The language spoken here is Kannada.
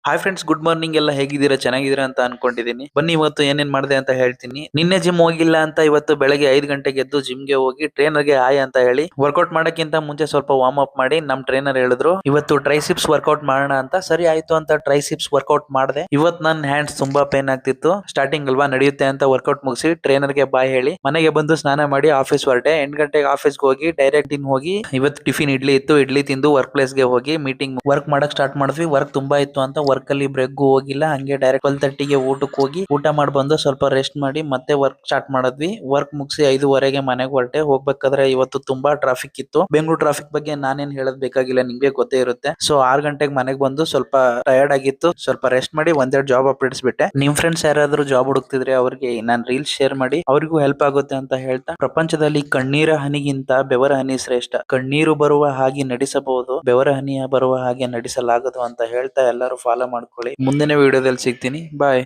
Hi friends, good morning. ಎಲ್ಲ ಹೇಗಿದ್ದೀರಾ? ಚೆನ್ನಾಗಿದ್ದೀರಾ ಅಂತ ಅನ್ಕೊಂಡಿದೀನಿ. ಬನ್ನಿ ಇವತ್ತು ಏನೇನ್ ಮಾಡಿದೆ ಅಂತ ಹೇಳ್ತೀನಿ. ನಿನ್ನೆ ಜಿಮ್ ಹೋಗಿಲ್ಲ ಅಂತ ಇವತ್ತು ಬೆಳಗ್ಗೆ 5 ಗಂಟೆಗೆ ಎದ್ದು ಜಿಮ್ಗೆ ಹೋಗಿ ಟ್ರೈನರ್ಗೆ ಹಾಯ್ ಅಂತ ಹೇಳಿ ವರ್ಕೌಟ್ ಮಾಡಕ್ಕಿಂತ ಮುಂಚೆ ಸ್ವಲ್ಪ ವಾರ್ಮ್ ಅಪ್ ಮಾಡಿ ನಮ್ ಟ್ರೈನರ್ ಹೇಳಿದ್ರು ಇವತ್ತು ಟ್ರೈಸಿಪ್ಸ್ ವರ್ಕೌಟ್ ಮಾಡೋಣ ಅಂತ. ಸರಿ ಆಯ್ತು ಅಂತ ಟ್ರೈಸಿಪ್ಸ್ ವರ್ಕೌಟ್ ಮಾಡಿದೆ. ಇವತ್ತು ನನ್ನ ಹ್ಯಾಂಡ್ಸ್ ತುಂಬಾ ಪೇನ್ ಆಗ್ತಿತ್ತು. ಸ್ಟಾರ್ಟಿಂಗ್ ಅಲ್ವಾ, ನಡೆಯುತ್ತೆ ಅಂತ ವರ್ಕೌಟ್ ಮುಗಿಸಿ ಟ್ರೈನರ್ಗೆ ಬಾಯ್ ಹೇಳಿ ಮನೆಗೆ ಬಂದು ಸ್ನಾನ ಮಾಡಿ ಆಫೀಸ್ ಹೊರಟೆ. 8 ಗಂಟೆಗೆ ಆಫೀಸ್ಗೆ ಹೋಗಿ ಡೈರೆಕ್ಟ್ ಇನ್ ಹೋಗಿ ಇವತ್ತು ಟಿಫಿನ್ ಇಡ್ಲಿ ಇತ್ತು. ಇಡ್ಲಿ ತಿಂದು ವರ್ಕ್ ಪ್ಲೇಸ್ ಗೆ ಹೋಗಿ ಮೀಟಿಂಗ್ ವರ್ಕ್ ಮಾಡಕ್ ಸ್ಟಾರ್ಟ್ ಮಾಡಿದ್ವಿ. ವರ್ಕ್ ತುಂಬಾ ಇತ್ತು ಅಂತ ವರ್ಕ್ ಅಲ್ಲಿ ಬ್ರೇಕ್ಗೂ ಹೋಗಿಲ್ಲ. ಹಂಗೆ ಡೈರೆಕ್ಟ್ 12:30ಗೆ ಊಟಕ್ಕೆ ಹೋಗಿ ಊಟ ಮಾಡಿ ಬಂದು ಸ್ವಲ್ಪ ರೆಸ್ಟ್ ಮಾಡಿ ಮತ್ತೆ ವರ್ಕ್ ಸ್ಟಾರ್ಟ್ ಮಾಡಿದ್ವಿ. ವರ್ಕ್ ಮುಗಿಸಿ 5:15ಗೆ ಮನೆಗೆ ಹೊರಟೆ. ಹೋಗ್ಬೇಕಾದ್ರೆ ಇವತ್ತು ತುಂಬಾ ಟ್ರಾಫಿಕ್ ಇತ್ತು. ಬೆಂಗಳೂರು ಟ್ರಾಫಿಕ್ ಬಗ್ಗೆ ನಾನೇನ್ ಹೇಳೋದ್ ಬೇಕಾಗಿಲ್ಲ, ನಿಮ್ಗೆ ಗೊತ್ತೇ ಇರುತ್ತೆ. ಸೊ 6 ಗಂಟೆಗೆ ಮನೆಗೆ ಬಂದು ಸ್ವಲ್ಪ ಟಯರ್ಡ್ ಆಗಿತ್ತು, ಸ್ವಲ್ಪ ರೆಸ್ಟ್ ಮಾಡಿ ಒಂದೆರಡು ಜಾಬ್ ಅಪ್ಡೇಟ್ಸ್ ಬಿಟ್ಟೆ. ನಿಮ್ ಫ್ರೆಂಡ್ಸ್ ಯಾರಾದ್ರೂ ಜಾಬ್ ಹುಡುಕ್ತಿದ್ರೆ ಅವ್ರಿಗೆ ನಾನು ರೀಲ್ಸ್ ಶೇರ್ ಮಾಡಿ, ಅವ್ರಿಗೂ ಹೆಲ್ಪ್ ಆಗುತ್ತೆ ಅಂತ ಹೇಳ್ತಾ, ಪ್ರಪಂಚದಲ್ಲಿ ಕಣ್ಣೀರ ಹನಿಗಿಂತ ಬೆವರ ಹನಿ ಶ್ರೇಷ್ಠ. ಕಣ್ಣೀರು ಬರುವ ಹಾಗೆ ನಡೆಸಬಹುದು, ಬೆವರ ಹನಿಯ ಬರುವ ಹಾಗೆ ನಡೆಸಲಾಗದು ಅಂತ ಹೇಳ್ತಾ ಎಲ್ಲರೂ ಫಾಲೋ ಮಾಡ್ಕೊಳ್ಳಿ. ಮುಂದಿನ ವಿಡಿಯೋದಲ್ಲಿ ಸಿಗ್ತೀನಿ. ಬಾಯ್.